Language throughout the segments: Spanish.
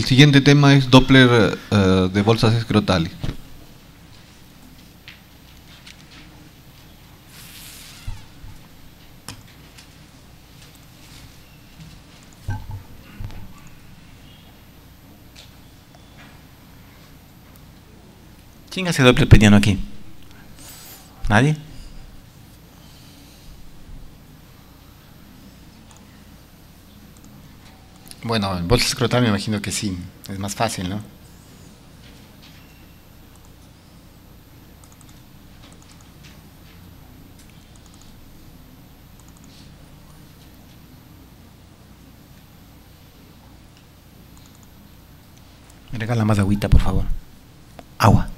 El siguiente tema es Doppler de bolsas escrotales. ¿Quién hace Doppler peniano aquí? ¿Nadie? Bueno, en bolsa escrotal me imagino que sí, es más fácil, ¿no? Me regala más agüita, por favor. Agua.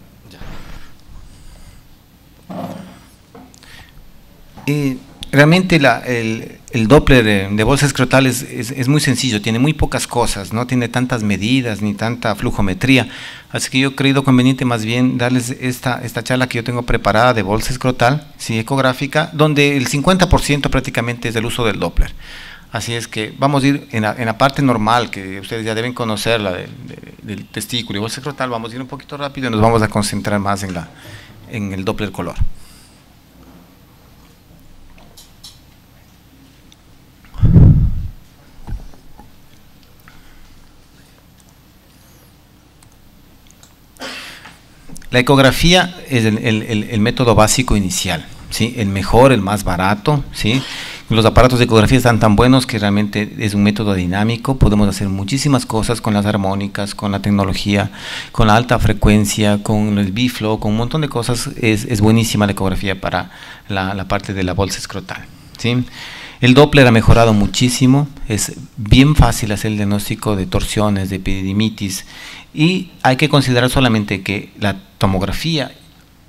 Realmente el Doppler de bolsa escrotal es muy sencillo, tiene muy pocas cosas, no tiene tantas medidas ni tanta flujometría, así que yo he creído conveniente más bien darles esta charla que yo tengo preparada de bolsa escrotal, sí, ecográfica, donde el 50% prácticamente es el uso del Doppler. Así es que vamos a ir en la parte normal, que ustedes ya deben conocer, la del testículo y bolsa escrotal, vamos a ir un poquito rápido y nos vamos a concentrar más en el Doppler color. La ecografía es el método básico inicial, ¿sí? El mejor, el más barato, ¿sí? Los aparatos de ecografía están tan buenos que realmente es un método dinámico, podemos hacer muchísimas cosas con las armónicas, con la tecnología, con la alta frecuencia, con el biflow, con un montón de cosas, es buenísima la ecografía para la parte de la bolsa escrotal, ¿sí? El Doppler ha mejorado muchísimo, es bien fácil hacer el diagnóstico de torsiones, de epididimitis, y hay que considerar solamente que la tomografía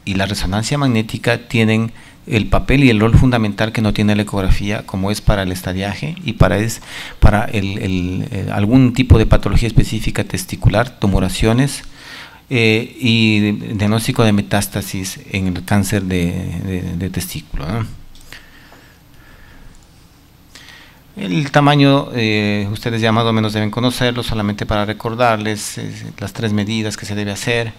y la resonancia magnética tienen el papel y el rol fundamental que no tiene la ecografía, como es para el estadiaje y para algún tipo de patología específica testicular, tumoraciones, y diagnóstico de metástasis en el cáncer de testículo, ¿no? El tamaño, ustedes ya más o menos deben conocerlo, solamente para recordarles las 3 medidas que se debe hacer.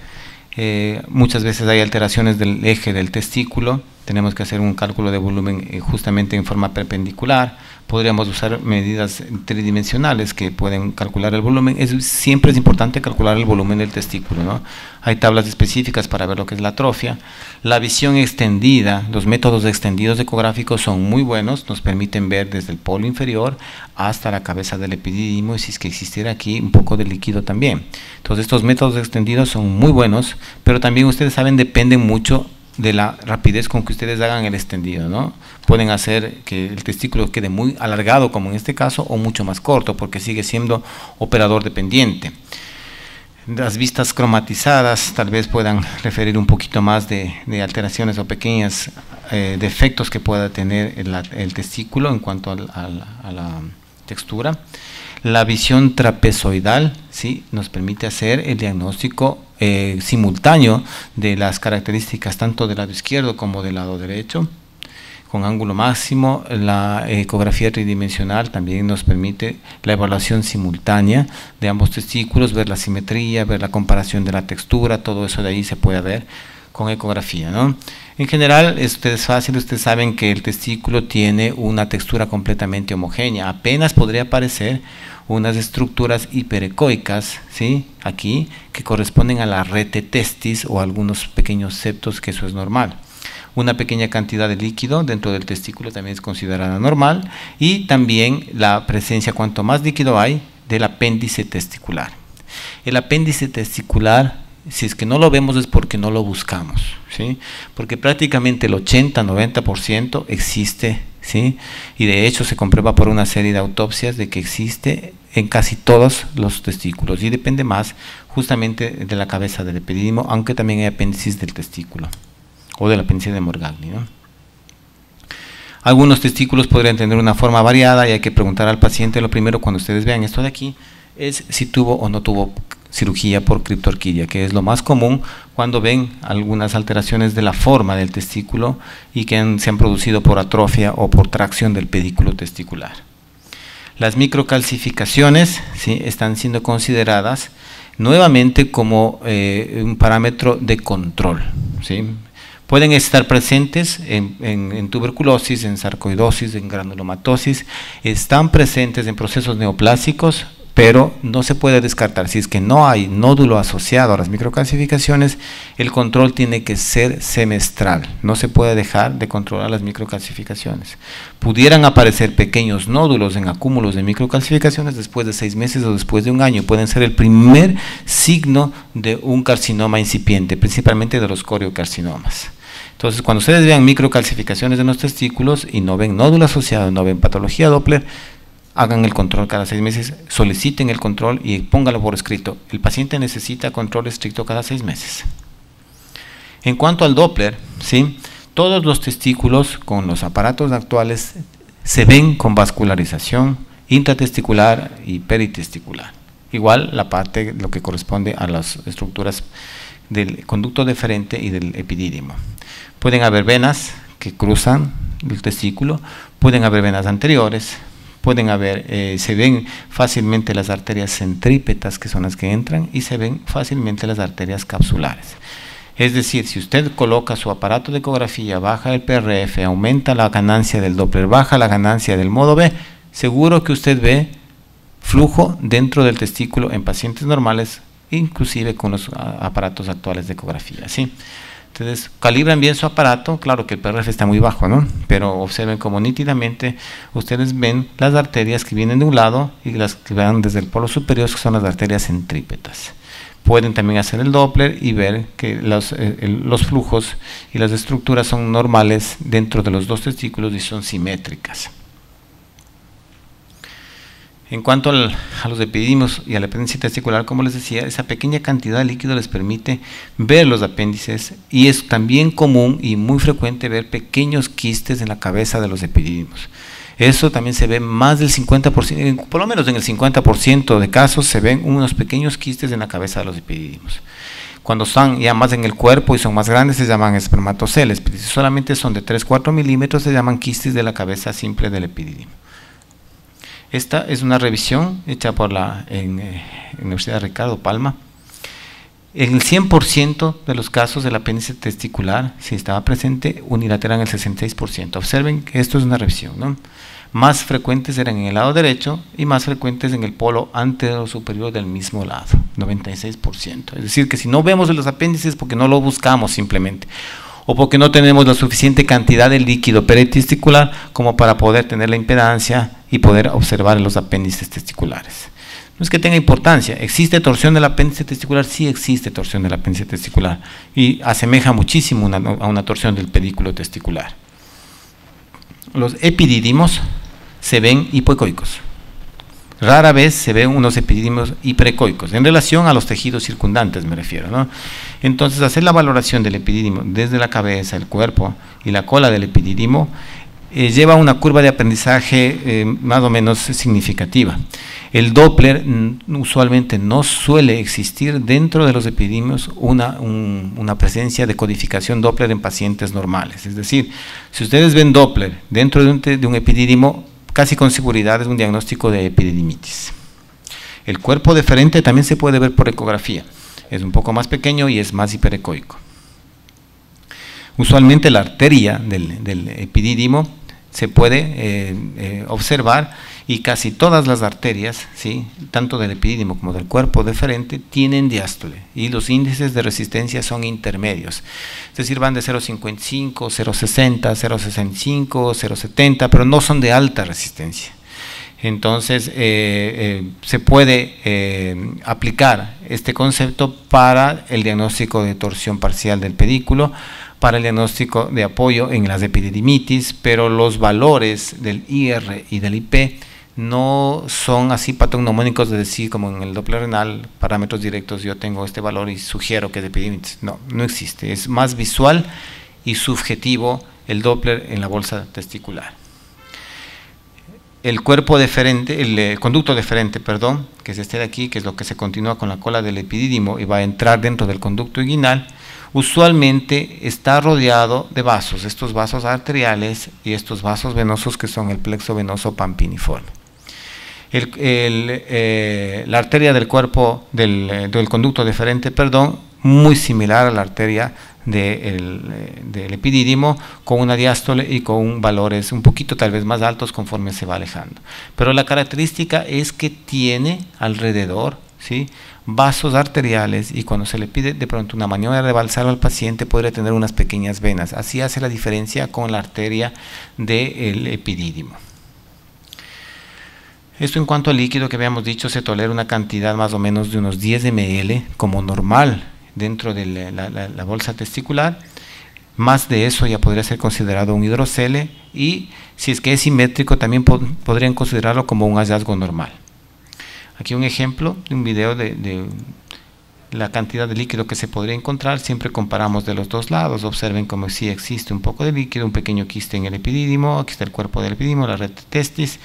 Muchas veces hay alteraciones del eje del testículo, tenemos que hacer un cálculo de volumen justamente en forma perpendicular. Podríamos usar medidas tridimensionales que pueden calcular el volumen. Siempre es importante calcular el volumen del testículo, ¿no? Hay tablas específicas para ver lo que es la atrofia. La visión extendida, los métodos extendidos ecográficos son muy buenos, nos permiten ver desde el polo inferior hasta la cabeza del epididimo, y si es que existiera aquí un poco de líquido también. Entonces estos métodos extendidos son muy buenos, pero también ustedes saben, dependen mucho de la rapidez con que ustedes hagan el extendido, ¿no? Pueden hacer que el testículo quede muy alargado, como en este caso, o mucho más corto, porque sigue siendo operador dependiente. Las vistas cromatizadas tal vez puedan referir un poquito más de alteraciones o pequeños defectos que pueda tener el testículo en cuanto a la textura. La visión trapezoidal, ¿sí?, nos permite hacer el diagnóstico simultáneo de las características tanto del lado izquierdo como del lado derecho, con ángulo máximo. La ecografía tridimensional también nos permite la evaluación simultánea de ambos testículos, ver la simetría, ver la comparación de la textura, todo eso de ahí se puede ver con ecografía, ¿no? En general, esto es fácil, ustedes saben que el testículo tiene una textura completamente homogénea, apenas podría aparecer unas estructuras hiperecoicas, ¿sí?, aquí, que corresponden a la rete testis o algunos pequeños septos, que eso es normal. Una pequeña cantidad de líquido dentro del testículo también es considerada normal, y también la presencia, cuanto más líquido hay, del apéndice testicular. El apéndice testicular, si es que no lo vemos, es porque no lo buscamos, ¿sí?, porque prácticamente el 80-90% existe, ¿sí?, y de hecho se comprueba por una serie de autopsias de que existe en casi todos los testículos, y depende más justamente de la cabeza del epididimo, aunque también hay apéndices del testículo o del apéndice de Morgagni, ¿no? Algunos testículos podrían tener una forma variada, y hay que preguntar al paciente. Lo primero, cuando ustedes vean esto de aquí, es si tuvo o no tuvo cirugía por criptorquidia, que es lo más común cuando ven algunas alteraciones de la forma del testículo y que se han producido por atrofia o por tracción del pedículo testicular. Las microcalcificaciones, ¿sí?, están siendo consideradas nuevamente como un parámetro de control, ¿sí? Pueden estar presentes en tuberculosis, en sarcoidosis, en granulomatosis, están presentes en procesos neoplásicos, pero no se puede descartar. Si es que no hay nódulo asociado a las microcalcificaciones, el control tiene que ser semestral, no se puede dejar de controlar las microcalcificaciones. Pudieran aparecer pequeños nódulos en acúmulos de microcalcificaciones después de 6 meses o después de un año, pueden ser el primer signo de un carcinoma incipiente, principalmente de los coriocarcinomas. Entonces, cuando ustedes vean microcalcificaciones en los testículos y no ven nódulo asociado, no ven patología Doppler, hagan el control cada 6 meses, soliciten el control y póngalo por escrito. El paciente necesita control estricto cada 6 meses. En cuanto al Doppler, ¿sí?, todos los testículos con los aparatos actuales se ven con vascularización intratesticular y peritesticular. Igual la parte, lo que corresponde a las estructuras del conducto deferente y del epidídimo. Pueden haber venas que cruzan el testículo, pueden haber venas anteriores, pueden haber, se ven fácilmente las arterias centrípetas, que son las que entran, y se ven fácilmente las arterias capsulares. Es decir, si usted coloca su aparato de ecografía, baja el PRF, aumenta la ganancia del Doppler, baja la ganancia del modo B, seguro que usted ve flujo dentro del testículo en pacientes normales, inclusive con los aparatos actuales de ecografía, ¿sí? Entonces, calibran bien su aparato, claro que el PRF está muy bajo, ¿no?, pero observen como nítidamente ustedes ven las arterias que vienen de un lado y las que van desde el polo superior, que son las arterias centrípetas. Pueden también hacer el Doppler y ver que los flujos y las estructuras son normales dentro de los dos testículos y son simétricas. En cuanto a los epididimos y a la apéndice testicular, como les decía, esa pequeña cantidad de líquido les permite ver los apéndices, y es también común y muy frecuente ver pequeños quistes en la cabeza de los epididimos. Eso también se ve más del 50%, por lo menos en el 50% de casos se ven unos pequeños quistes en la cabeza de los epididimos. Cuando están ya más en el cuerpo y son más grandes se llaman espermatoceles, pero si solamente son de 3-4 milímetros se llaman quistes de la cabeza simple del epididimo. Esta es una revisión hecha por la Universidad Ricardo Palma. En el 100% de los casos del apéndice testicular, si estaba presente, unilateral en el 66%. Observen que esto es una revisión, ¿no? Más frecuentes eran en el lado derecho y más frecuentes en el polo anterior superior del mismo lado, 96%. Es decir, que si no vemos los apéndices porque no lo buscamos simplemente, o porque no tenemos la suficiente cantidad de líquido peritesticular como para poder tener la impedancia y poder observar los apéndices testiculares. No es que tenga importancia. ¿Existe torsión del apéndice testicular? Sí existe torsión del apéndice testicular y asemeja muchísimo a una torsión del pedículo testicular. Los epidídimos se ven hipoecoicos. Rara vez se ven unos epidídimos hiperecoicos, en relación a los tejidos circundantes me refiero, ¿no? Entonces, hacer la valoración del epidídimo desde la cabeza, el cuerpo y la cola del epidídimo lleva una curva de aprendizaje más o menos significativa. El Doppler usualmente no suele existir dentro de los epididimos una presencia de codificación Doppler en pacientes normales. Es decir, si ustedes ven Doppler dentro de un epidídimo, casi con seguridad es un diagnóstico de epididimitis. El cuerpo deferente también se puede ver por ecografía. Es un poco más pequeño y es más hiperecoico. Usualmente la arteria del epidídimo se puede observar, y casi todas las arterias, ¿sí?, tanto del epidídimo como del cuerpo deferente, tienen diástole y los índices de resistencia son intermedios. Es decir, van de 0,55, 0,60, 0,65, 0,70, pero no son de alta resistencia. Entonces, se puede aplicar este concepto para el diagnóstico de torsión parcial del pedículo, para el diagnóstico de apoyo en las epididimitis, pero los valores del IR y del IP no son así patognomónicos de decir, como en el Doppler renal, parámetros directos, yo tengo este valor y sugiero que es de epididimitis. No, no existe. Es más visual y subjetivo el Doppler en la bolsa testicular. El cuerpo deferente, el conducto deferente, perdón, que es este de aquí, que es lo que se continúa con la cola del epidídimo y va a entrar dentro del conducto inguinal, usualmente está rodeado de vasos, estos vasos arteriales y estos vasos venosos que son el plexo venoso pampiniforme. La arteria del cuerpo del conducto deferente, perdón, muy similar a la arteria del epidídimo, con una diástole y con valores un poquito tal vez más altos conforme se va alejando. Pero la característica es que tiene alrededor, ¿sí?, vasos arteriales, y cuando se le pide de pronto una maniobra de balsar al paciente podría tener unas pequeñas venas. Así hace la diferencia con la arteria del epidídimo. Esto en cuanto al líquido que habíamos dicho, se tolera una cantidad más o menos de unos 10 ml como normal dentro de la bolsa testicular. Más de eso ya podría ser considerado un hidrocele, y si es que es simétrico también podrían considerarlo como un hallazgo normal. Aquí un ejemplo de un video de la cantidad de líquido que se podría encontrar. Siempre comparamos de los dos lados. Observen como si existe un poco de líquido, un pequeño quiste en el epidídimo. Aquí está el cuerpo del epidídimo, la red de testis.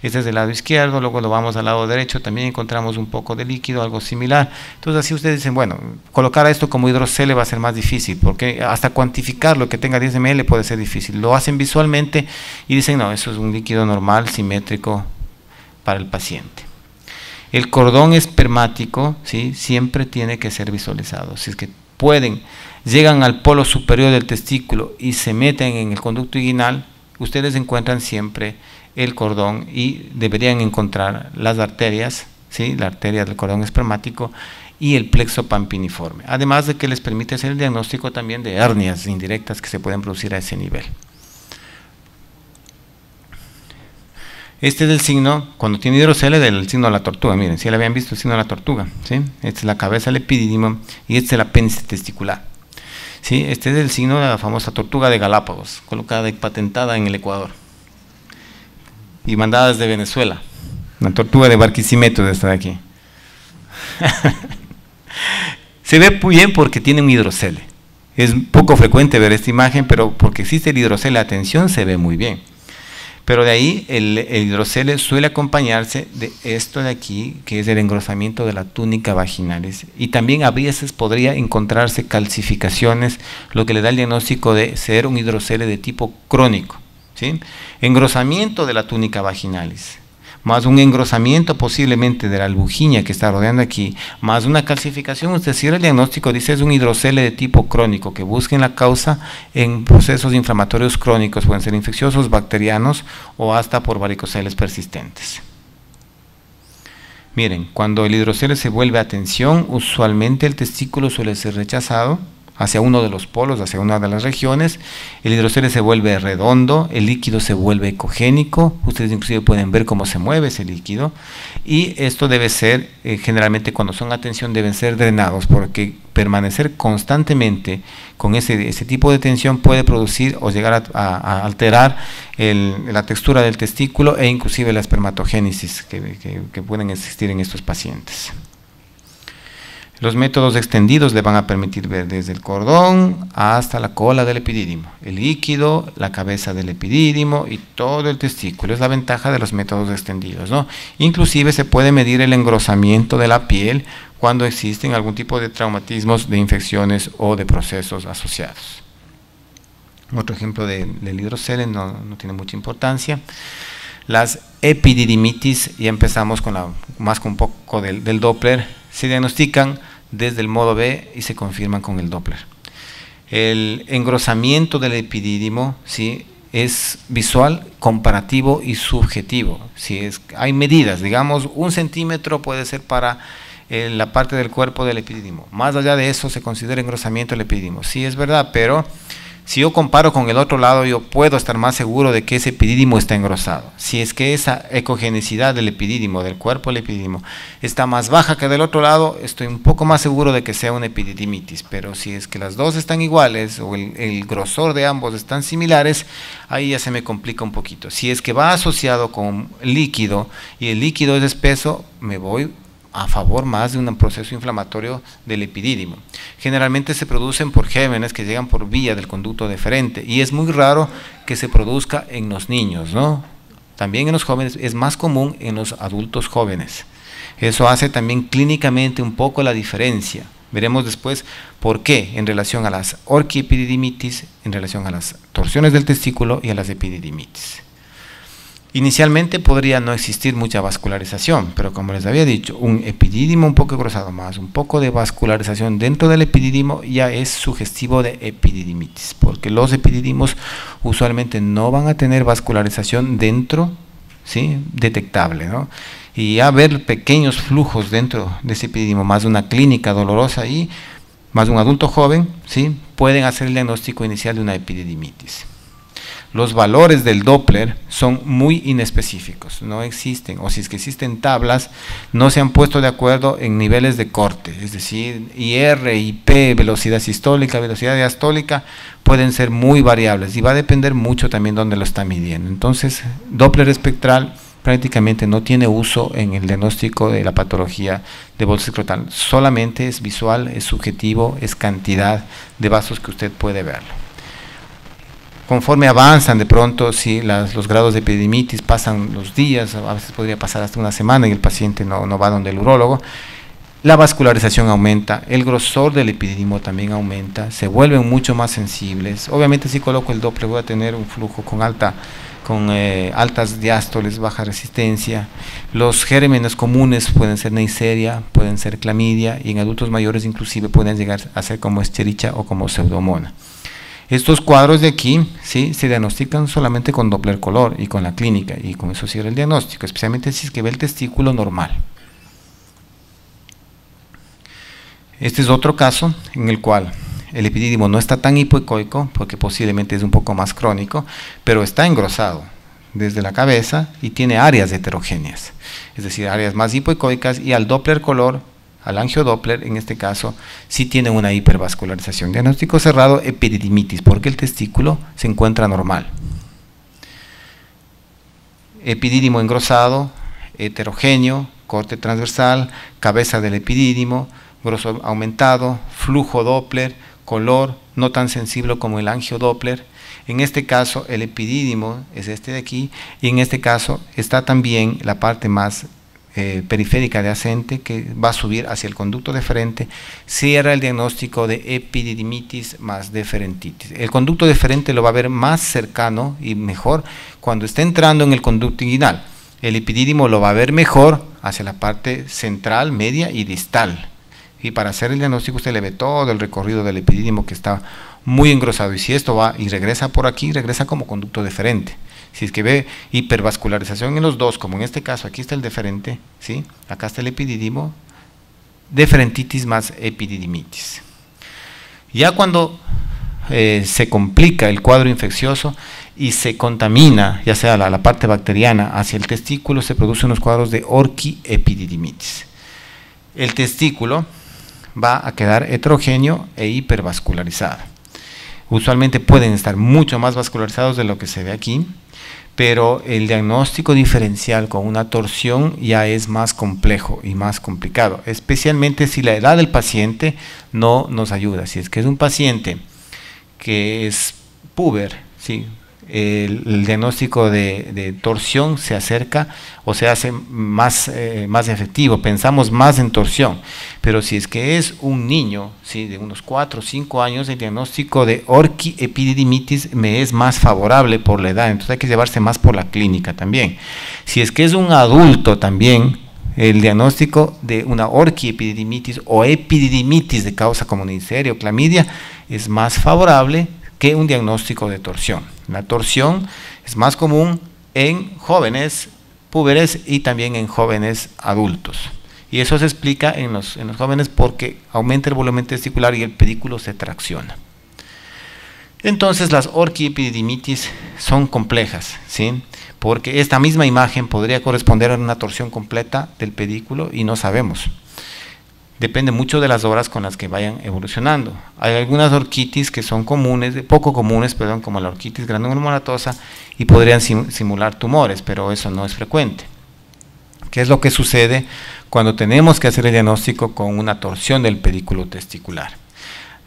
Este es del lado izquierdo. Luego lo vamos al lado derecho, también encontramos un poco de líquido, algo similar. Entonces así ustedes dicen, bueno, colocar esto como hidrocele va a ser más difícil, porque hasta cuantificar lo que tenga 10 ml puede ser difícil. Lo hacen visualmente y dicen, no, eso es un líquido normal, simétrico para el paciente. El cordón espermático, ¿sí?, siempre tiene que ser visualizado. Si es que llegan al polo superior del testículo y se meten en el conducto inguinal, ustedes encuentran siempre el cordón y deberían encontrar las arterias, ¿sí?, la arteria del cordón espermático y el plexo pampiniforme. Además de que les permite hacer el diagnóstico también de hernias indirectas que se pueden producir a ese nivel. Este es el signo, cuando tiene hidrocele, del signo de la tortuga. Miren, si ya le habían visto el signo de la tortuga, ¿sí? Esta es la cabeza del epidídimo y este es el apéndice testicular, ¿sí? Este es el signo de la famosa tortuga de Galápagos, colocada y patentada en el Ecuador y mandada desde Venezuela. La tortuga de Barquisimeto de esta de aquí. Se ve muy bien porque tiene un hidrocele. Es poco frecuente ver esta imagen, pero porque existe el hidrocele a tensión se ve muy bien. Pero de ahí el hidrocele suele acompañarse de esto de aquí, que es el engrosamiento de la túnica vaginalis. Y también a veces podría encontrarse calcificaciones, lo que le da el diagnóstico de ser un hidrocele de tipo crónico, ¿sí? Engrosamiento de la túnica vaginalis, más un engrosamiento posiblemente de la albuginia que está rodeando aquí, más una calcificación. Usted cierra el diagnóstico, dice es un hidrocele de tipo crónico, que busquen la causa en procesos inflamatorios crónicos, pueden ser infecciosos, bacterianos o hasta por varicoceles persistentes. Miren, cuando el hidrocele se vuelve a tensión, usualmente el testículo suele ser rechazado hacia uno de los polos, hacia una de las regiones. El hidrocele se vuelve redondo, el líquido se vuelve ecogénico, ustedes inclusive pueden ver cómo se mueve ese líquido, y esto debe ser, generalmente cuando son a tensión deben ser drenados, porque permanecer constantemente con ese tipo de tensión puede producir o llegar a alterar la textura del testículo e inclusive la espermatogénesis que pueden existir en estos pacientes. Los métodos extendidos le van a permitir ver desde el cordón hasta la cola del epidídimo, el líquido, la cabeza del epidídimo y todo el testículo. Es la ventaja de los métodos extendidos, ¿no? Inclusive se puede medir el engrosamiento de la piel cuando existen algún tipo de traumatismos, de infecciones o de procesos asociados. Otro ejemplo del hidrocele, no tiene mucha importancia. Las epididimitis, ya empezamos con un poco del Doppler. Se diagnostican desde el modo B y se confirman con el Doppler. El engrosamiento del epidídimo, ¿sí?, es visual, comparativo y subjetivo. Hay medidas, digamos 1 centímetro puede ser para la parte del cuerpo del epidídimo. Más allá de eso se considera engrosamiento del epidídimo. Sí, es verdad, pero si yo comparo con el otro lado, yo puedo estar más seguro de que ese epidídimo está engrosado. Si es que esa ecogenicidad del epidídimo, del cuerpo del epidídimo, está más baja que del otro lado, estoy un poco más seguro de que sea una epididimitis. Pero si es que las dos están iguales o el grosor de ambos están similares, ahí ya se me complica un poquito. Si es que va asociado con líquido y el líquido es espeso, me voy a favor más de un proceso inflamatorio del epidídimo. Generalmente se producen por gérmenes que llegan por vía del conducto deferente y es muy raro que se produzca en los niños, ¿no? También en los jóvenes, es más común en los adultos jóvenes. Eso hace también clínicamente un poco la diferencia. Veremos después por qué en relación a las orquiepididimitis, en relación a las torsiones del testículo y a las epididimitis. Inicialmente podría no existir mucha vascularización, pero como les había dicho, un epidídimo un poco engrosado más, un poco de vascularización dentro del epidídimo ya es sugestivo de epididimitis, porque los epidídimos usualmente no van a tener vascularización dentro, ¿sí?, detectable, ¿no? Y a ver pequeños flujos dentro de ese epidídimo, más una clínica dolorosa y más un adulto joven, ¿sí?, pueden hacer el diagnóstico inicial de una epididimitis. Los valores del Doppler son muy inespecíficos, no existen, o si es que existen tablas, no se han puesto de acuerdo en niveles de corte, es decir, IR, IP, velocidad sistólica, velocidad diastólica, pueden ser muy variables y va a depender mucho también dónde lo está midiendo. Entonces, Doppler espectral prácticamente no tiene uso en el diagnóstico de la patología de bolsa escrotal, solamente es visual, es subjetivo, es cantidad de vasos que usted puede verlo. Conforme avanzan de pronto, si los grados de epididimitis pasan los días, a veces podría pasar hasta una semana y el paciente no va donde el urólogo, la vascularización aumenta, el grosor del epididimo también aumenta, se vuelven mucho más sensibles. Obviamente si coloco el Doppler voy a tener un flujo con altas diástoles, baja resistencia. Los gérmenes comunes pueden ser Neisseria, pueden ser clamidia y en adultos mayores inclusive pueden llegar a ser como Escherichia o como Pseudomonas. Estos cuadros de aquí, ¿sí?, se diagnostican solamente con Doppler color y con la clínica, y con eso cierra el diagnóstico, especialmente si es que ve el testículo normal. Este es otro caso en el cual el epidídimo no está tan hipoecoico, porque posiblemente es un poco más crónico, pero está engrosado desde la cabeza y tiene áreas heterogéneas, es decir, áreas más hipoecoicas, y al Doppler color, al angiodoppler, en este caso, sí tiene una hipervascularización. Diagnóstico cerrado, epididimitis, porque el testículo se encuentra normal. Epidídimo engrosado, heterogéneo, corte transversal, cabeza del epidídimo, grosor aumentado, flujo Doppler, color, no tan sensible como el angiodoppler. En este caso, el epidídimo es este de aquí, y en este caso está también la parte más periférica adyacente que va a subir hacia el conducto deferente, cierra el diagnóstico de epididimitis más deferentitis. El conducto deferente lo va a ver más cercano y mejor cuando esté entrando en el conducto inguinal. El epidídimo lo va a ver mejor hacia la parte central, media y distal. Y para hacer el diagnóstico usted le ve todo el recorrido del epidídimo que está muy engrosado, y si esto va y regresa por aquí, regresa como conducto deferente. Si es que ve hipervascularización en los dos, como en este caso, aquí está el deferente, ¿sí?, acá está el epidídimo, deferentitis más epididimitis. Ya cuando se complica el cuadro infeccioso y se contamina, ya sea la parte bacteriana hacia el testículo, se producen unos cuadros de orquiepididimitis. El testículo va a quedar heterogéneo e hipervascularizado. Usualmente pueden estar mucho más vascularizados de lo que se ve aquí, pero el diagnóstico diferencial con una torsión ya es más complejo y más complicado, especialmente si la edad del paciente no nos ayuda. Si es que es un paciente que es puber, ¿sí?, el diagnóstico de torsión se acerca o se hace más efectivo, pensamos más en torsión. Pero si es que es un niño, ¿sí?, de unos 4 o 5 años, el diagnóstico de orquiepididimitis me es más favorable por la edad, entonces hay que llevarse más por la clínica también. Si es que es un adulto también, el diagnóstico de una orquiepididimitis o epididimitis de causa como Neisseria o clamidia es más favorable que un diagnóstico de torsión. La torsión es más común en jóvenes púberes y también en jóvenes adultos. Y eso se explica en los jóvenes porque aumenta el volumen testicular y el pedículo se tracciona. Entonces las orquiepididimitis son complejas, ¿sí?, porque esta misma imagen podría corresponder a una torsión completa del pedículo y no sabemos. Depende mucho de las horas con las que vayan evolucionando. Hay algunas orquitis que son comunes, poco comunes, perdón, como la orquitis granulomatosa, y podrían simular tumores, pero eso no es frecuente. ¿Qué es lo que sucede cuando tenemos que hacer el diagnóstico con una torsión del pedículo testicular?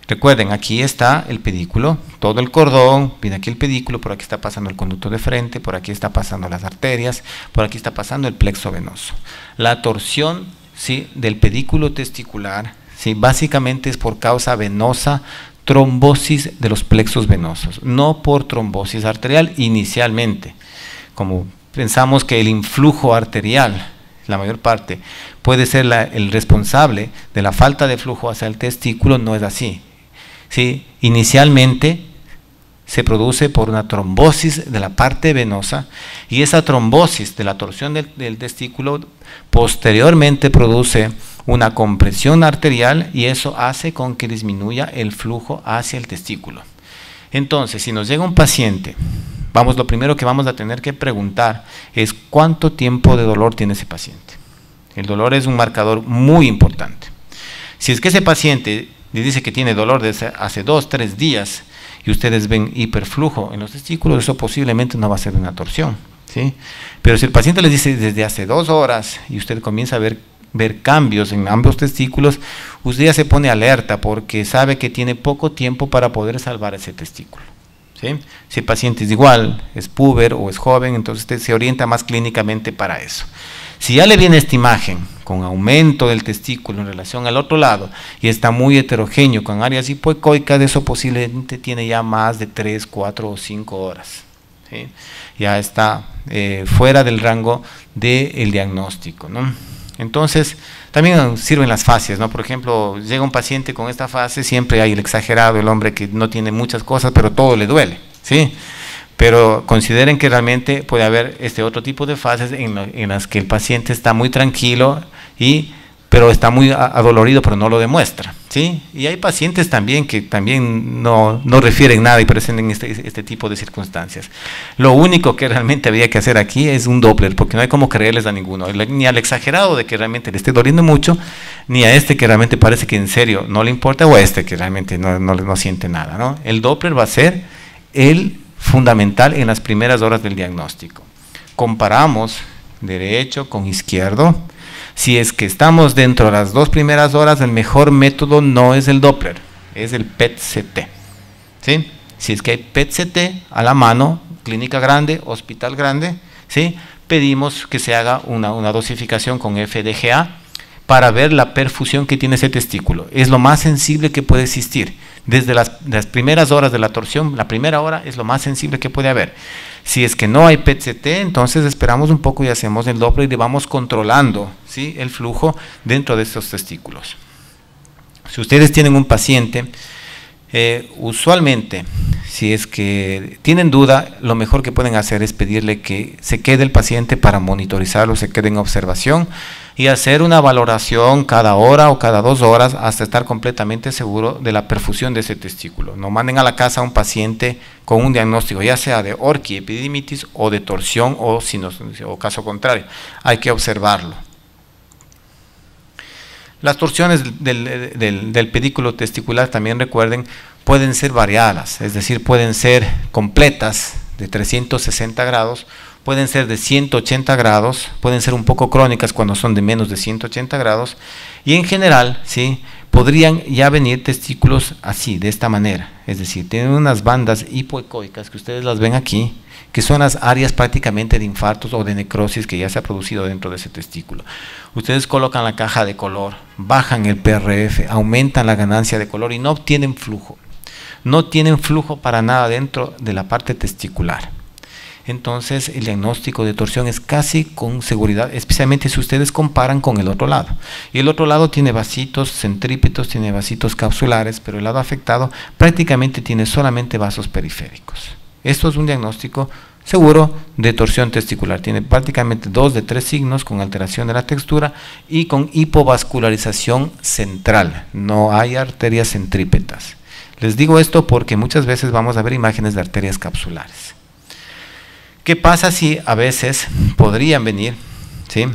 Recuerden, aquí está el pedículo, todo el cordón, viene aquí el pedículo, por aquí está pasando el conducto deferente, por aquí está pasando las arterias, por aquí está pasando el plexo venoso. La torsión, ¿sí?, del pedículo testicular, ¿sí?, básicamente es por causa venosa, trombosis de los plexos venosos, no por trombosis arterial inicialmente, como pensamos que el influjo arterial, la mayor parte, puede ser el responsable de la falta de flujo hacia el testículo. No es así, ¿sí? Inicialmente se produce por una trombosis de la parte venosa, y esa trombosis de la torsión del testículo posteriormente produce una compresión arterial, y eso hace con que disminuya el flujo hacia el testículo. Entonces, si nos llega un paciente, lo primero que vamos a tener que preguntar es cuánto tiempo de dolor tiene ese paciente. El dolor es un marcador muy importante. Si es que ese paciente le dice que tiene dolor desde hace 2 o 3 días y ustedes ven hiperflujo en los testículos, eso posiblemente no va a ser una torsión, ¿sí? Pero si el paciente les dice desde hace 2 horas y usted comienza a ver cambios en ambos testículos, usted ya se pone alerta porque sabe que tiene poco tiempo para poder salvar ese testículo, ¿sí? Si el paciente es igual, es puber o es joven, entonces usted se orienta más clínicamente para eso. Si ya le viene esta imagen con aumento del testículo en relación al otro lado y está muy heterogéneo con áreas hipoecoicas, eso posiblemente tiene ya más de 3, 4 o 5 horas, ¿sí? Ya está fuera del rango del diagnóstico, ¿no? Entonces, también sirven las fases, ¿no? Por ejemplo, llega un paciente con esta fase, siempre hay el exagerado, el hombre que no tiene muchas cosas, pero todo le duele, ¿sí? Pero consideren que realmente puede haber este otro tipo de fases en las que el paciente está muy tranquilo, pero está muy adolorido, pero no lo demuestra, ¿sí? Y hay pacientes también que también no refieren nada y presentan este tipo de circunstancias. Lo único que realmente había que hacer aquí es un Doppler, porque no hay como creerles a ninguno, ni al exagerado de que realmente le esté doliendo mucho, ni a este que realmente parece que en serio no le importa, o a este que realmente no siente nada, ¿no? El Doppler va a ser el fundamental en las primeras horas del diagnóstico. Comparamos derecho con izquierdo. Si es que estamos dentro de las 2 primeras horas, el mejor método no es el Doppler, es el PET-CT, ¿sí? Si es que hay PET-CT a la mano, clínica grande, hospital grande, ¿sí? Pedimos que se haga una dosificación con FDGA para ver la perfusión que tiene ese testículo. Es lo más sensible que puede existir. Desde las primeras horas de la torsión, la primera hora es lo más sensible que puede haber. Si es que no hay PET-CT, entonces esperamos un poco y hacemos el Doppler y vamos controlando, ¿sí?, el flujo dentro de estos testículos. Si ustedes tienen un paciente, usualmente, si es que tienen duda, lo mejor que pueden hacer es pedirle que se quede el paciente para monitorizarlo, se quede en observación y hacer una valoración cada hora o cada 2 horas hasta estar completamente seguro de la perfusión de ese testículo. No manden a la casa a un paciente con un diagnóstico, ya sea de orquiepididimitis o de torsión o caso contrario, hay que observarlo. Las torsiones del pedículo testicular, también recuerden, pueden ser variadas, es decir, pueden ser completas de 360 grados, pueden ser de 180 grados, pueden ser un poco crónicas cuando son de menos de 180 grados, y en general, ¿sí?, podrían ya venir testículos así, de esta manera, es decir, tienen unas bandas hipoecoicas que ustedes las ven aquí, que son las áreas prácticamente de infartos o de necrosis que ya se ha producido dentro de ese testículo. Ustedes colocan la caja de color, bajan el PRF, aumentan la ganancia de color y no obtienen flujo. No tienen flujo para nada dentro de la parte testicular. Entonces el diagnóstico de torsión es casi con seguridad, especialmente si ustedes comparan con el otro lado. Y el otro lado tiene vasitos centrípetos, tiene vasitos capsulares, pero el lado afectado prácticamente tiene solamente vasos periféricos. Esto es un diagnóstico seguro de torsión testicular. Tiene prácticamente 2 de 3 signos con alteración de la textura y con hipovascularización central. No hay arterias centrípetas. Les digo esto porque muchas veces vamos a ver imágenes de arterias capsulares. ¿Qué pasa si a veces podrían venir, ¿sí?,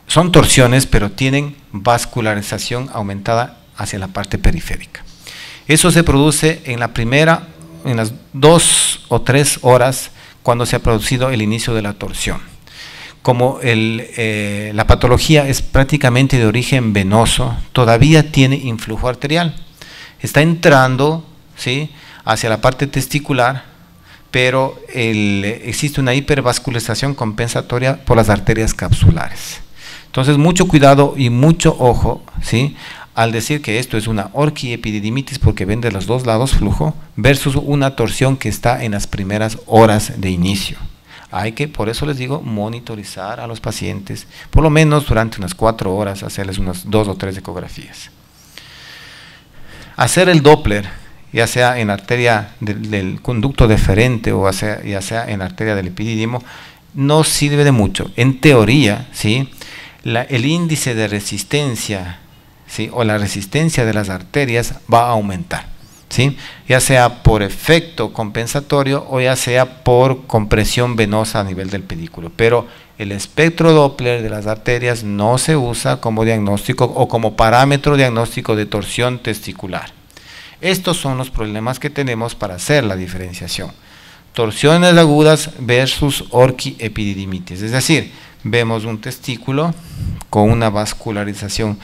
son torsiones, pero tienen vascularización aumentada hacia la parte periférica? Eso se produce en las 2 o 3 horas cuando se ha producido el inicio de la torsión. Como la patología es prácticamente de origen venoso, todavía tiene influjo arterial. Está entrando, ¿sí?, hacia la parte testicular, pero existe una hipervascularización compensatoria por las arterias capsulares. Entonces, mucho cuidado y mucho ojo, ¿sí?, al decir que esto es una orquiepididimitis porque ven de los dos lados flujo, versus una torsión que está en las primeras horas de inicio. Hay que, por eso les digo, monitorizar a los pacientes, por lo menos durante unas 4 horas, hacerles unas 2 o 3 ecografías. Hacer el Doppler, ya sea en la arteria del conducto deferente o ya sea en la arteria del epidídimo, no sirve de mucho. En teoría, ¿sí?, el índice de resistencia, ¿sí?, o la resistencia de las arterias va a aumentar, ¿sí?, ya sea por efecto compensatorio o ya sea por compresión venosa a nivel del pedículo. Pero el espectro Doppler de las arterias no se usa como diagnóstico o como parámetro diagnóstico de torsión testicular. Estos son los problemas que tenemos para hacer la diferenciación. Torsiones agudas versus orquiepididimitis, es decir, vemos un testículo con una vascularización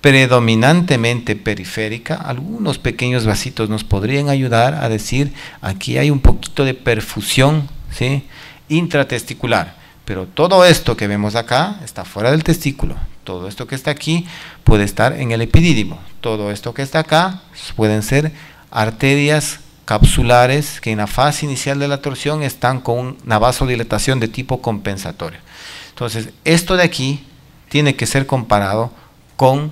predominantemente periférica. Algunos pequeños vasitos nos podrían ayudar a decir, aquí hay un poquito de perfusión, ¿sí?, intratesticular, pero todo esto que vemos acá está fuera del testículo. Todo esto que está aquí puede estar en el epidídimo. Todo esto que está acá pueden ser arterias capsulares que en la fase inicial de la torsión están con una vasodilatación de tipo compensatorio. Entonces, esto de aquí tiene que ser comparado con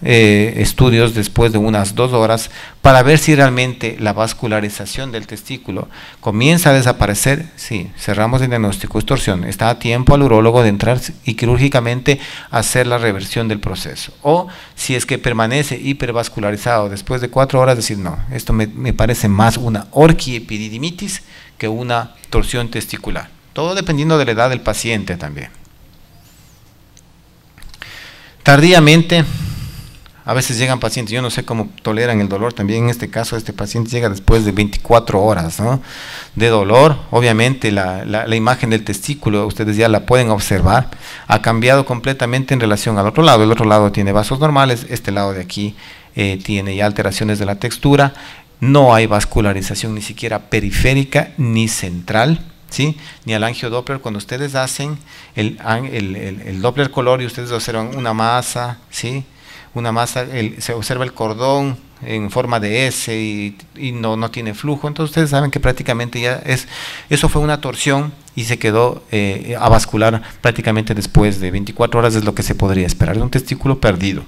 estudios después de unas 2 horas para ver si realmente la vascularización del testículo comienza a desaparecer. Sí, cerramos el diagnóstico, es torsión, está a tiempo al urólogo de entrar y quirúrgicamente hacer la reversión del proceso. O si es que permanece hipervascularizado después de 4 horas, decir no, esto me parece más una orquiepididimitis que una torsión testicular. Todo dependiendo de la edad del paciente también. Tardíamente, a veces llegan pacientes, yo no sé cómo toleran el dolor, también en este caso este paciente llega después de 24 horas, ¿no?, de dolor. Obviamente la imagen del testículo, ustedes ya la pueden observar, ha cambiado completamente en relación al otro lado. El otro lado tiene vasos normales, este lado de aquí tiene ya alteraciones de la textura, no hay vascularización ni siquiera periférica ni central, ¿sí?, ni al angiodoppler. Cuando ustedes hacen el Doppler color y ustedes observan una masa, ¿sí?, una masa, se observa el cordón en forma de S y no tiene flujo, entonces ustedes saben que prácticamente ya eso fue una torsión y se quedó avascular prácticamente después de 24 horas, es lo que se podría esperar de un testículo perdido.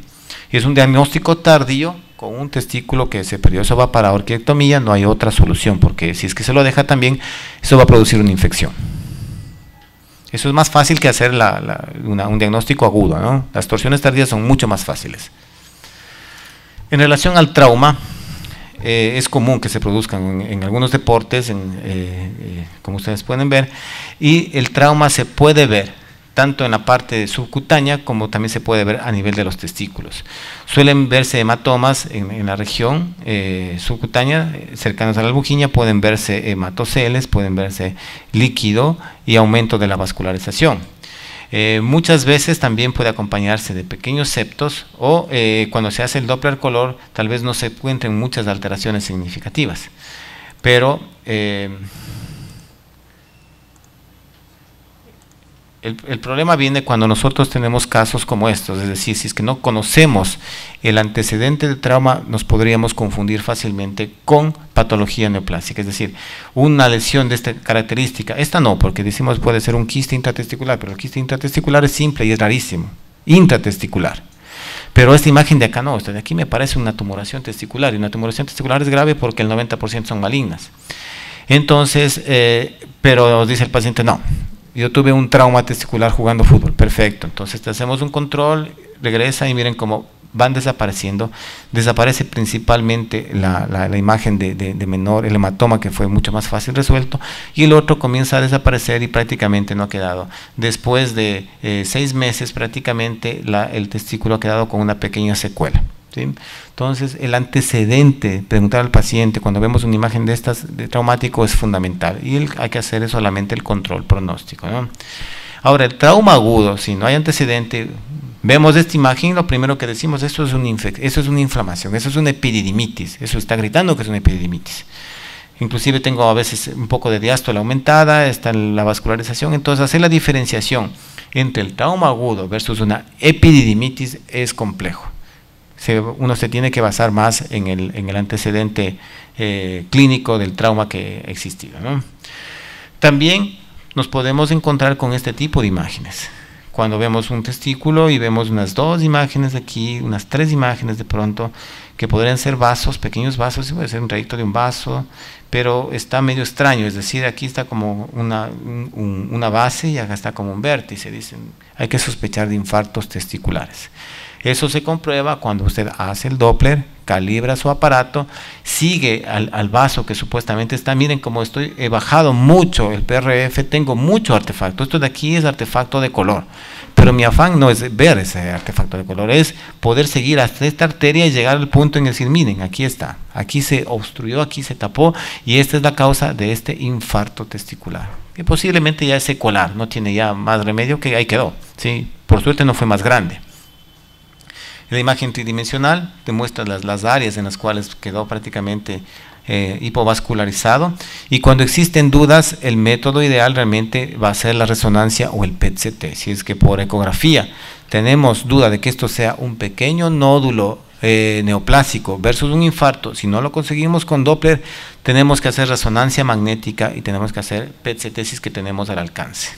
Y es un diagnóstico tardío con un testículo que se perdió. Eso va para orquiectomía, no hay otra solución, porque si es que se lo deja también, eso va a producir una infección. Eso es más fácil que hacer un diagnóstico agudo, ¿no? Las torsiones tardías son mucho más fáciles. En relación al trauma, es común que se produzcan en algunos deportes, como ustedes pueden ver, y el trauma se puede ver tanto en la parte subcutánea como también se puede ver a nivel de los testículos. Suelen verse hematomas en la región subcutánea, cercanos a la albujinia, pueden verse hematoceles, pueden verse líquido y aumento de la vascularización. Muchas veces también puede acompañarse de pequeños septos o cuando se hace el Doppler color tal vez no se encuentren muchas alteraciones significativas, pero el problema viene cuando nosotros tenemos casos como estos, es decir, si es que no conocemos el antecedente de trauma, nos podríamos confundir fácilmente con patología neoplásica, es decir, una lesión de esta característica. Esta no, porque decimos puede ser un quiste intratesticular, pero el quiste intratesticular es simple y es rarísimo, intratesticular. Pero esta imagen de acá no, esta de aquí me parece una tumoración testicular, y una tumoración testicular es grave porque el 90% son malignas. Entonces, pero dice el paciente, no, yo tuve un trauma testicular jugando fútbol, perfecto, entonces te hacemos un control, regresa y miren cómo van desapareciendo. Desaparece principalmente la imagen de menor, el hematoma, que fue mucho más fácil resuelto, y el otro comienza a desaparecer y prácticamente no ha quedado. Después de 6 meses prácticamente el testículo ha quedado con una pequeña secuela, ¿sí? Entonces el antecedente, preguntar al paciente cuando vemos una imagen de estas de traumático es fundamental, y hay que hacer solamente el control pronóstico, ¿no? Ahora, el trauma agudo, si no hay antecedente, vemos esta imagen, lo primero que decimos, eso es una inflamación, eso es una epididimitis, eso está gritando que es una epididimitis. Inclusive tengo a veces un poco de diástole aumentada, está la vascularización. Entonces hacer la diferenciación entre el trauma agudo versus una epididimitis es complejo. uno se tiene que basar más en el antecedente clínico del trauma que ha existido, ¿no? También nos podemos encontrar con este tipo de imágenes. Cuando vemos un testículo y vemos unas 2 imágenes de aquí, unas 3 imágenes de pronto, que podrían ser vasos, pequeños vasos, puede ser un trayecto de un vaso, pero está medio extraño, es decir, aquí está como una base y acá está como un vértice, dicen, hay que sospechar de infartos testiculares. Eso se comprueba cuando usted hace el Doppler, calibra su aparato, sigue al vaso que supuestamente está. Miren cómo he bajado mucho el PRF, tengo mucho artefacto. Esto de aquí es artefacto de color, pero mi afán no es ver ese artefacto de color, es poder seguir hasta esta arteria y llegar al punto en el decir, miren, aquí está, aquí se obstruyó, aquí se tapó, y esta es la causa de este infarto testicular, que posiblemente ya es secular, no tiene ya más remedio, que ahí quedó, ¿sí? Por suerte no fue más grande. La imagen tridimensional demuestra las áreas en las cuales quedó prácticamente hipovascularizado, y cuando existen dudas, el método ideal realmente va a ser la resonancia o el PET-CT. Si es que por ecografía tenemos duda de que esto sea un pequeño nódulo neoplásico versus un infarto, si no lo conseguimos con Doppler, tenemos que hacer resonancia magnética y tenemos que hacer PET-CT si es que tenemos al alcance.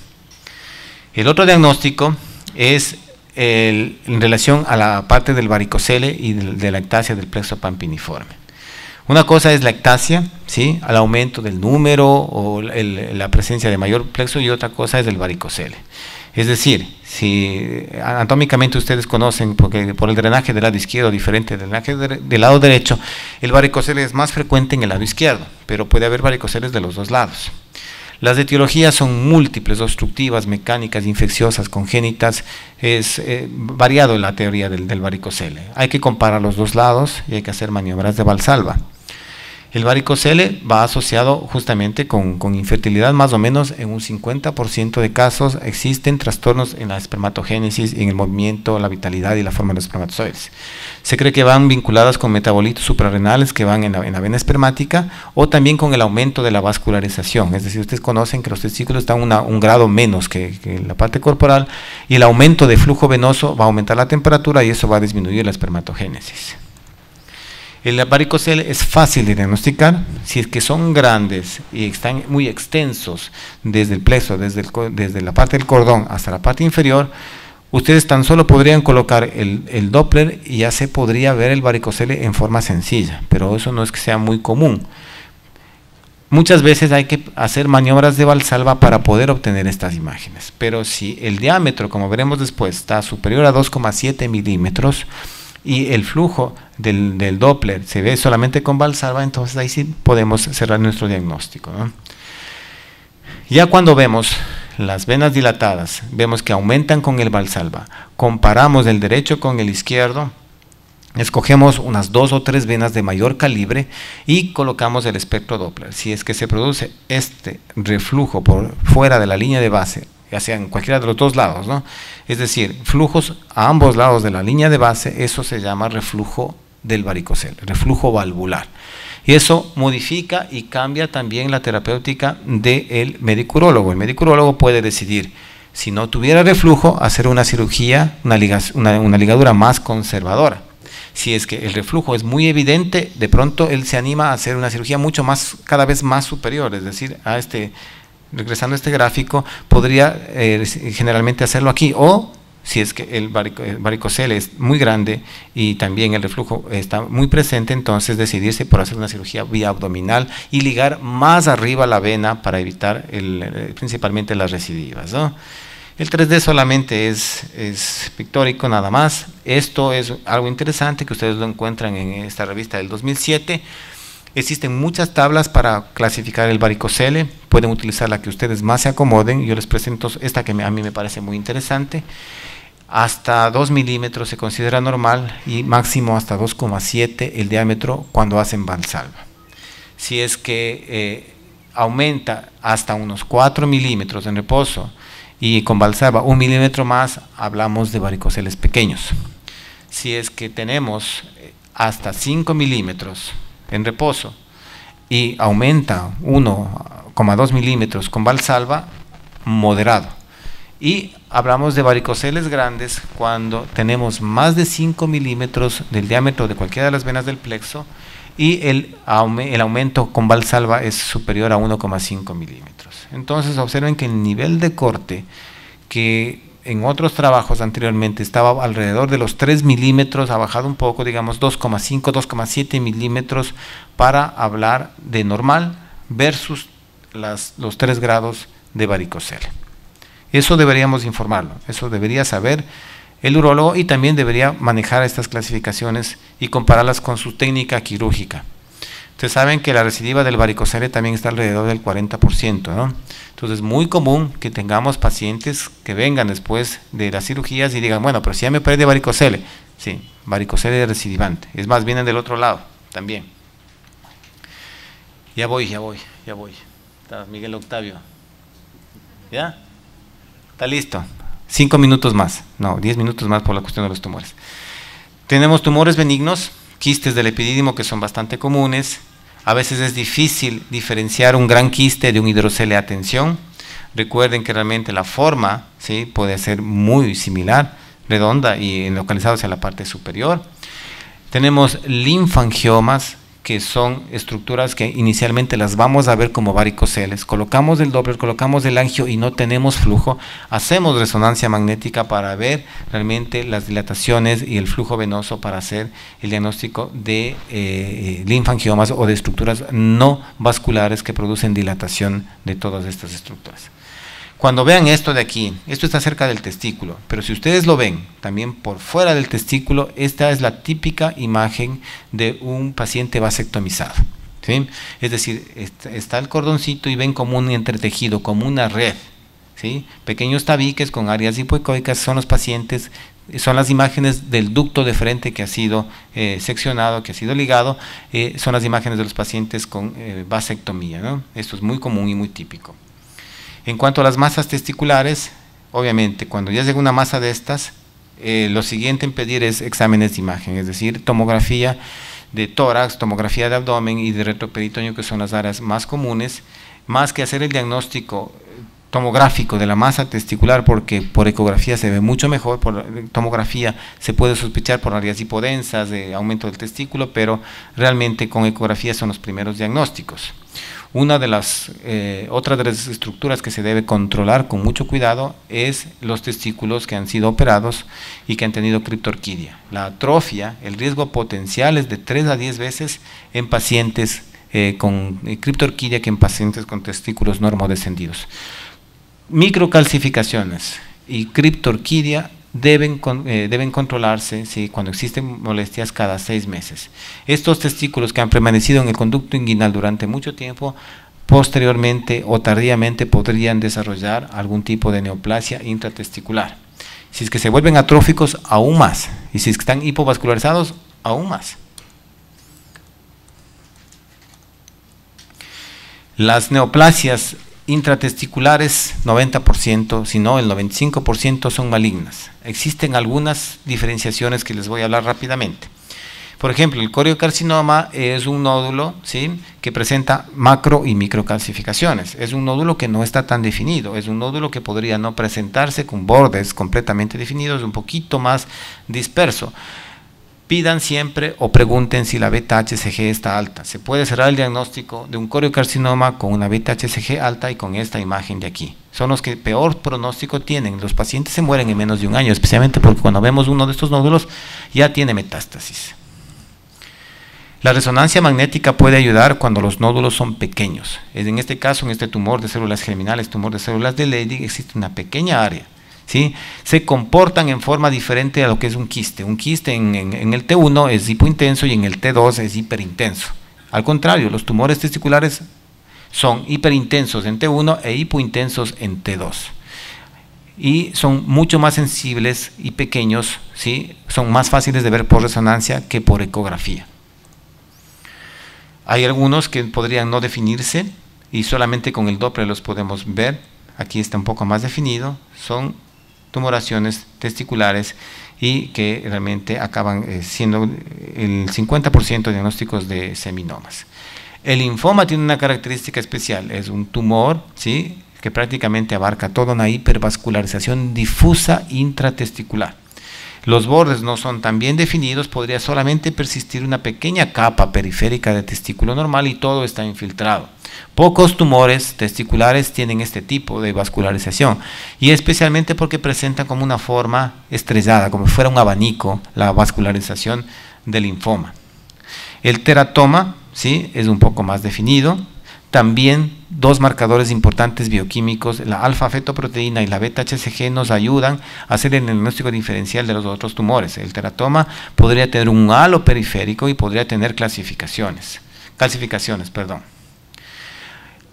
El otro diagnóstico es en relación a la parte del varicocele y de la ectasia del plexo pampiniforme. Una cosa es la ectasia, ¿sí?, al aumento del número o la presencia de mayor plexo, y otra cosa es el varicocele. Es decir, si anatómicamente ustedes conocen, porque por el drenaje del lado izquierdo diferente del drenaje del lado derecho, el varicocele es más frecuente en el lado izquierdo, pero puede haber varicoceles de los dos lados. Las etiologías son múltiples, obstructivas, mecánicas, infecciosas, congénitas. Es variado la teoría del varicocele. Hay que comparar los dos lados y hay que hacer maniobras de Valsalva. El varicocele va asociado justamente con infertilidad, más o menos en un 50% de casos existen trastornos en la espermatogénesis, en el movimiento, la vitalidad y la forma de los espermatozoides. Se cree que van vinculadas con metabolitos suprarrenales que van en la vena espermática, o también con el aumento de la vascularización. Es decir, ustedes conocen que los testículos están un grado menos que la parte corporal, y el aumento de flujo venoso va a aumentar la temperatura y eso va a disminuir la espermatogénesis. El varicocele es fácil de diagnosticar si es que son grandes y están muy extensos desde el plexo, desde la parte del cordón hasta la parte inferior. Ustedes tan solo podrían colocar el Doppler y ya se podría ver el varicocele en forma sencilla, pero eso no es que sea muy común. Muchas veces hay que hacer maniobras de Valsalva para poder obtener estas imágenes, pero si el diámetro, como veremos después, está superior a 2,7 milímetros, y el flujo del Doppler se ve solamente con Valsalva, entonces ahí sí podemos cerrar nuestro diagnóstico, ¿no? Ya cuando vemos las venas dilatadas, vemos que aumentan con el Valsalva, comparamos el derecho con el izquierdo, escogemos unas 2 o 3 venas de mayor calibre y colocamos el espectro Doppler. Si es que se produce este reflujo por fuera de la línea de base, ya sea en cualquiera de los dos lados, ¿no?, es decir, flujos a ambos lados de la línea de base, eso se llama reflujo del varicocele, reflujo valvular. Y eso modifica y cambia también la terapéutica del médico urólogo. El médico urólogo puede decidir, si no tuviera reflujo, hacer una cirugía, una ligadura más conservadora. Si es que el reflujo es muy evidente, de pronto él se anima a hacer una cirugía cada vez más superior, es decir, regresando a este gráfico, podría generalmente hacerlo aquí, o si es que el varicocele es muy grande y también el reflujo está muy presente, entonces decidirse por hacer una cirugía vía abdominal y ligar más arriba la vena para evitar principalmente las recidivas, ¿no? El 3D solamente es pictórico nada más. Esto es algo interesante que ustedes lo encuentran en esta revista del 2007. Existen muchas tablas para clasificar el varicocele, pueden utilizar la que ustedes más se acomoden. Yo les presento esta que a mí me parece muy interesante. Hasta 2 milímetros se considera normal y máximo hasta 2,7 el diámetro cuando hacen Valsalva. Si es que aumenta hasta unos 4 milímetros en reposo y con Valsalva 1 milímetro más, hablamos de varicoceles pequeños. Si es que tenemos hasta 5 milímetros en reposo y aumenta 1,2 milímetros con Valsalva, moderado. Y hablamos de varicoceles grandes cuando tenemos más de 5 milímetros del diámetro de cualquiera de las venas del plexo y el aumento con Valsalva es superior a 1,5 milímetros. Entonces observen que el nivel de corte, que en otros trabajos anteriormente estaba alrededor de los 3 milímetros, ha bajado un poco, digamos 2,5, 2,7 milímetros para hablar de normal versus los 3 grados de varicocele. Eso deberíamos informarlo, eso debería saber el urólogo y también debería manejar estas clasificaciones y compararlas con su técnica quirúrgica. Ustedes saben que la recidiva del varicocele también está alrededor del 40%, ¿no? Entonces es muy común que tengamos pacientes que vengan después de las cirugías y digan, bueno, pero si ya me operé de varicocele. Sí, varicocele recidivante, es más, vienen del otro lado también. Ya voy. Está Miguel Octavio. ¿Ya? Está listo. 5 minutos más, no, 10 minutos más por la cuestión de los tumores. Tenemos tumores benignos, quistes del epidídimo que son bastante comunes. A veces es difícil diferenciar un gran quiste de un hidrocele a tensión. Recuerden que realmente la forma, ¿sí?, puede ser muy similar, redonda y localizada hacia la parte superior. Tenemos linfangiomas, que son estructuras que inicialmente las vamos a ver como varicoceles. Colocamos el Doppler, colocamos el angio y no tenemos flujo. Hacemos resonancia magnética para ver realmente las dilataciones y el flujo venoso para hacer el diagnóstico de linfangiomas o de estructuras no vasculares que producen dilatación de todas estas estructuras. Cuando vean esto de aquí, esto está cerca del testículo, pero si ustedes lo ven también por fuera del testículo, esta es la típica imagen de un paciente vasectomizado, ¿sí? Es decir, está el cordoncito y ven como un entretejido, como una red, ¿sí? Pequeños tabiques con áreas hipoecoicas son los pacientes, son las imágenes del ducto de frente que ha sido seccionado, que ha sido ligado, son las imágenes de los pacientes con vasectomía, ¿no? Esto es muy común y muy típico. En cuanto a las masas testiculares, obviamente, cuando ya llega una masa de estas, lo siguiente en pedir es exámenes de imagen, es decir, tomografía de tórax, tomografía de abdomen y de retroperitoneo, que son las áreas más comunes, más que hacer el diagnóstico tomográfico de la masa testicular, porque por ecografía se ve mucho mejor, por tomografía se puede sospechar por áreas hipodensas, de aumento del testículo, pero realmente con ecografía son los primeros diagnósticos. Una de las otras de las estructuras que se debe controlar con mucho cuidado es los testículos que han sido operados y que han tenido criptorquidia. La atrofia, el riesgo potencial es de 3 a 10 veces en pacientes con criptorquidia que en pacientes con testículos normodescendidos. Microcalcificaciones y criptorquidia deben controlarse, ¿sí?, cuando existen molestias cada 6 meses. Estos testículos que han permanecido en el conducto inguinal durante mucho tiempo, posteriormente o tardíamente podrían desarrollar algún tipo de neoplasia intratesticular. Si es que se vuelven atróficos, aún más. Y si es que están hipovascularizados, aún más. Las neoplasias intratesticulares, 90%, si no el 95% son malignas. Existen algunas diferenciaciones que les voy a hablar rápidamente. Por ejemplo, el coriocarcinoma es un nódulo, ¿sí?, que presenta macro y microcalcificaciones. Es un nódulo que no está tan definido, es un nódulo que podría no presentarse con bordes completamente definidos, un poquito más disperso. Pidan siempre o pregunten si la beta-HCG está alta. Se puede cerrar el diagnóstico de un coriocarcinoma con una beta-HCG alta y con esta imagen de aquí. Son los que peor pronóstico tienen. Los pacientes se mueren en menos de un año, especialmente porque cuando vemos uno de estos nódulos ya tiene metástasis. La resonancia magnética puede ayudar cuando los nódulos son pequeños. En este caso, en este tumor de células germinales, tumor de células de Leydig, existe una pequeña área, ¿sí? Se comportan en forma diferente a lo que es un quiste. Un quiste en el T1 es hipointenso y en el T2 es hiperintenso. Al contrario, los tumores testiculares son hiperintensos en T1 e hipointensos en T2. Y son mucho más sensibles y pequeños, ¿sí? Son más fáciles de ver por resonancia que por ecografía. Hay algunos que podrían no definirse y solamente con el Doppler los podemos ver. Aquí está un poco más definido. Son tumoraciones testiculares y que realmente acaban siendo el 50% de diagnósticos de seminomas. El linfoma tiene una característica especial, es un tumor, ¿sí?, que prácticamente abarca toda una hipervascularización difusa intratesticular. Los bordes no son tan bien definidos, podría solamente persistir una pequeña capa periférica de testículo normal y todo está infiltrado. Pocos tumores testiculares tienen este tipo de vascularización y especialmente porque presentan como una forma estrellada, como si fuera un abanico, la vascularización del linfoma. El teratoma, ¿sí?, es un poco más definido. También dos marcadores importantes bioquímicos, la alfa-fetoproteína y la beta-HCG, nos ayudan a hacer el diagnóstico diferencial de los otros tumores. El teratoma podría tener un halo periférico y podría tener calcificaciones.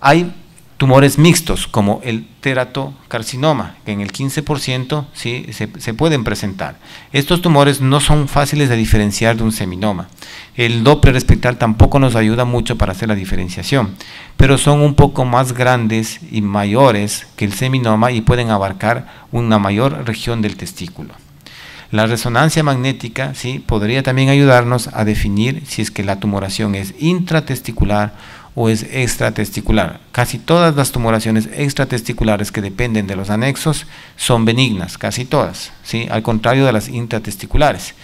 Hay tumores mixtos como el teratocarcinoma, que en el 15% ¿sí?, se pueden presentar. Estos tumores no son fáciles de diferenciar de un seminoma. El Doppler espectral tampoco nos ayuda mucho para hacer la diferenciación, pero son un poco más grandes y mayores que el seminoma y pueden abarcar una mayor región del testículo. La resonancia magnética ¿sí?, podría también ayudarnos a definir si es que la tumoración es intratesticular o es extratesticular. Casi todas las tumoraciones extratesticulares que dependen de los anexos son benignas, casi todas, ¿sí?, al contrario de las intratesticulares.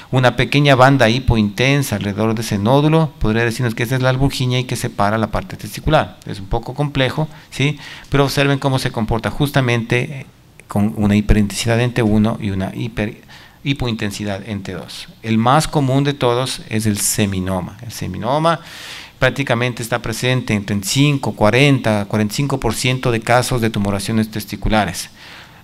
Una pequeña banda hipointensa alrededor de ese nódulo podría decirnos que esa es la albuginia y que separa la parte testicular. Es un poco complejo, ¿sí?, pero observen cómo se comporta justamente con una hiperintensidad en T1 y una hipointensidad en T2. El más común de todos es el seminoma. El seminoma prácticamente está presente entre el 5, 40, 45% de casos de tumoraciones testiculares.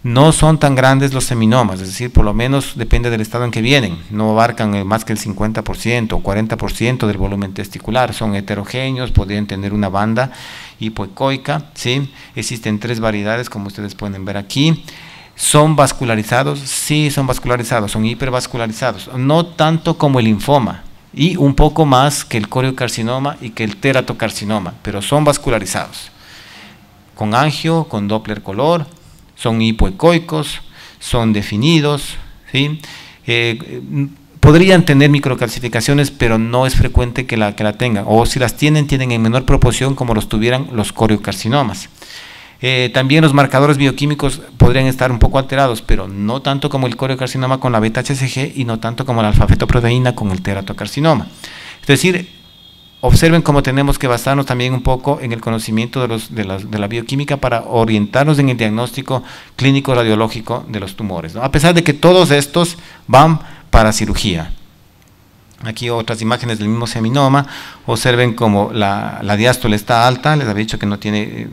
No son tan grandes los seminomas, es decir, por lo menos depende del estado en que vienen, no abarcan más que el 50% o 40% del volumen testicular, son heterogéneos, podrían tener una banda hipoecoica, ¿sí? Existen 3 variedades como ustedes pueden ver aquí. ¿Son vascularizados? Sí, son vascularizados, son hipervascularizados, no tanto como el linfoma, y un poco más que el coriocarcinoma y que el teratocarcinoma, pero son vascularizados. Con angio, con Doppler color, son hipoecoicos, son definidos, ¿sí? Podrían tener microcalcificaciones, pero no es frecuente que la tengan, o si las tienen, tienen en menor proporción como los tuvieran los coriocarcinomas. También los marcadores bioquímicos podrían estar un poco alterados, pero no tanto como el coriocarcinoma con la beta-HCG y no tanto como la alfa-fetoproteína con el teratocarcinoma. Es decir, observen cómo tenemos que basarnos también un poco en el conocimiento de la bioquímica para orientarnos en el diagnóstico clínico radiológico de los tumores, ¿no? A pesar de que todos estos van para cirugía. Aquí otras imágenes del mismo seminoma, observen cómo la diástole está alta, les había dicho que no tiene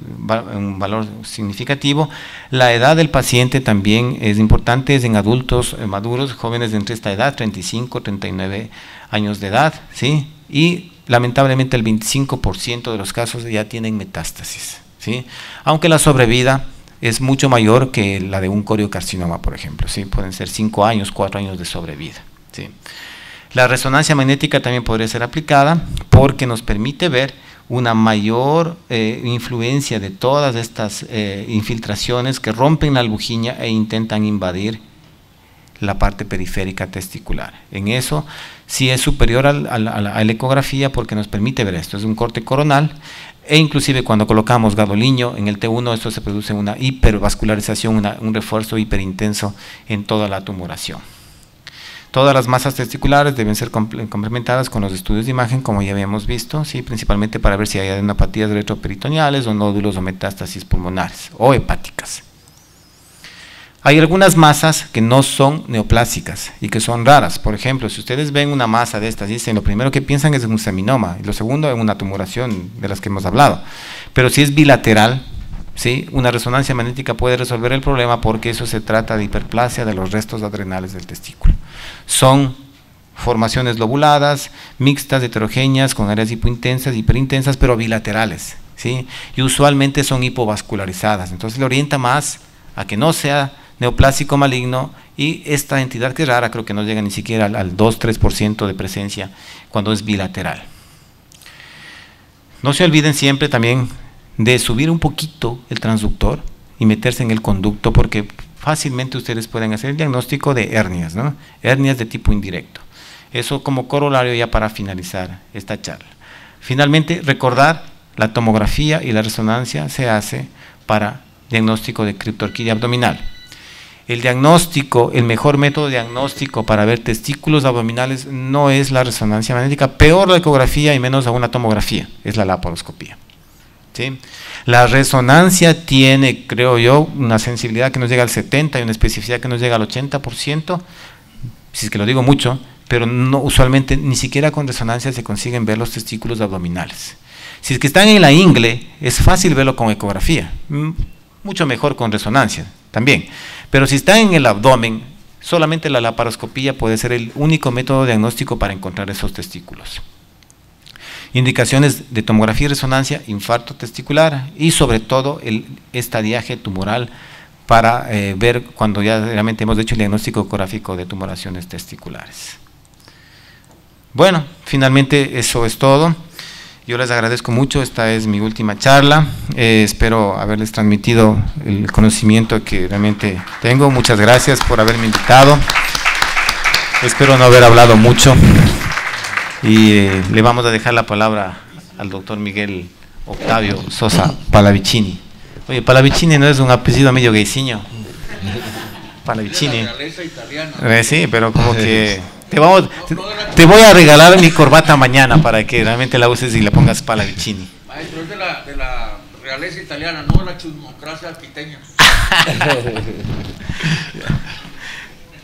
un valor significativo. La edad del paciente también es importante, es en adultos maduros, jóvenes de entre esta edad, 35, 39 años de edad, ¿sí? Y lamentablemente el 25% de los casos ya tienen metástasis, ¿sí? Aunque la sobrevida es mucho mayor que la de un coriocarcinoma, por ejemplo, ¿sí? Pueden ser 5 años, 4 años de sobrevida, ¿sí? La resonancia magnética también podría ser aplicada porque nos permite ver una mayor influencia de todas estas infiltraciones que rompen la albuginia e intentan invadir la parte periférica testicular. En eso sí es superior a la ecografía porque nos permite ver esto. Es un corte coronal e inclusive cuando colocamos gadoliño en el T1 esto se produce una hipervascularización, un refuerzo hiperintenso en toda la tumoración. Todas las masas testiculares deben ser complementadas con los estudios de imagen, como ya habíamos visto, ¿sí? Principalmente para ver si hay adenopatías retroperitoneales o nódulos o metástasis pulmonares o hepáticas. Hay algunas masas que no son neoplásicas y que son raras. Por ejemplo, si ustedes ven una masa de estas, dicen, lo primero que piensan es en un seminoma, y lo segundo en una tumoración de las que hemos hablado. Pero si es bilateral, ¿sí? Una resonancia magnética puede resolver el problema porque eso se trata de hiperplasia de los restos adrenales del testículo. Son formaciones lobuladas, mixtas, heterogéneas, con áreas hipointensas, hiperintensas, pero bilaterales, ¿sí? Y usualmente son hipovascularizadas. Entonces le orienta más a que no sea neoplásico maligno y esta entidad que es rara, creo que no llega ni siquiera al 2-3% de presencia cuando es bilateral. No se olviden siempre también de subir un poquito el transductor y meterse en el conducto porque fácilmente ustedes pueden hacer el diagnóstico de hernias, ¿no? Hernias de tipo indirecto. Eso como corolario ya para finalizar esta charla. Finalmente, recordar, la tomografía y la resonancia se hace para diagnóstico de criptorquidia abdominal. El diagnóstico, el mejor método diagnóstico para ver testículos abdominales no es la resonancia magnética, peor la ecografía y menos aún la tomografía, es la laparoscopía. ¿Sí? La resonancia tiene, creo yo, una sensibilidad que nos llega al 70% y una especificidad que nos llega al 80%, si es que lo digo mucho, pero no, usualmente ni siquiera con resonancia se consiguen ver los testículos abdominales. Si es que están en la ingle, es fácil verlo con ecografía, mucho mejor con resonancia también. Pero si están en el abdomen, solamente la laparoscopía puede ser el único método diagnóstico para encontrar esos testículos. Indicaciones de tomografía y resonancia: infarto testicular y sobre todo el estadiaje tumoral para ver cuando ya realmente hemos hecho el diagnóstico ecográfico de tumoraciones testiculares. Bueno, finalmente eso es todo. Yo les agradezco mucho, esta es mi última charla, espero haberles transmitido el conocimiento que realmente tengo. Muchas gracias por haberme invitado, espero no haber hablado mucho y le vamos a dejar la palabra al doctor Miguel Octavio Sosa Pallavicini. Oye, Pallavicini no es un apellido medio gaysiño. Pallavicini. Sí, pero como que te voy a regalar mi corbata mañana para que realmente la uses y le pongas Pallavicini. Maestro, es de la realeza italiana, no de la chusmocracia quiteña.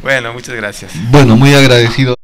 Bueno, muchas gracias. Bueno, muy agradecido.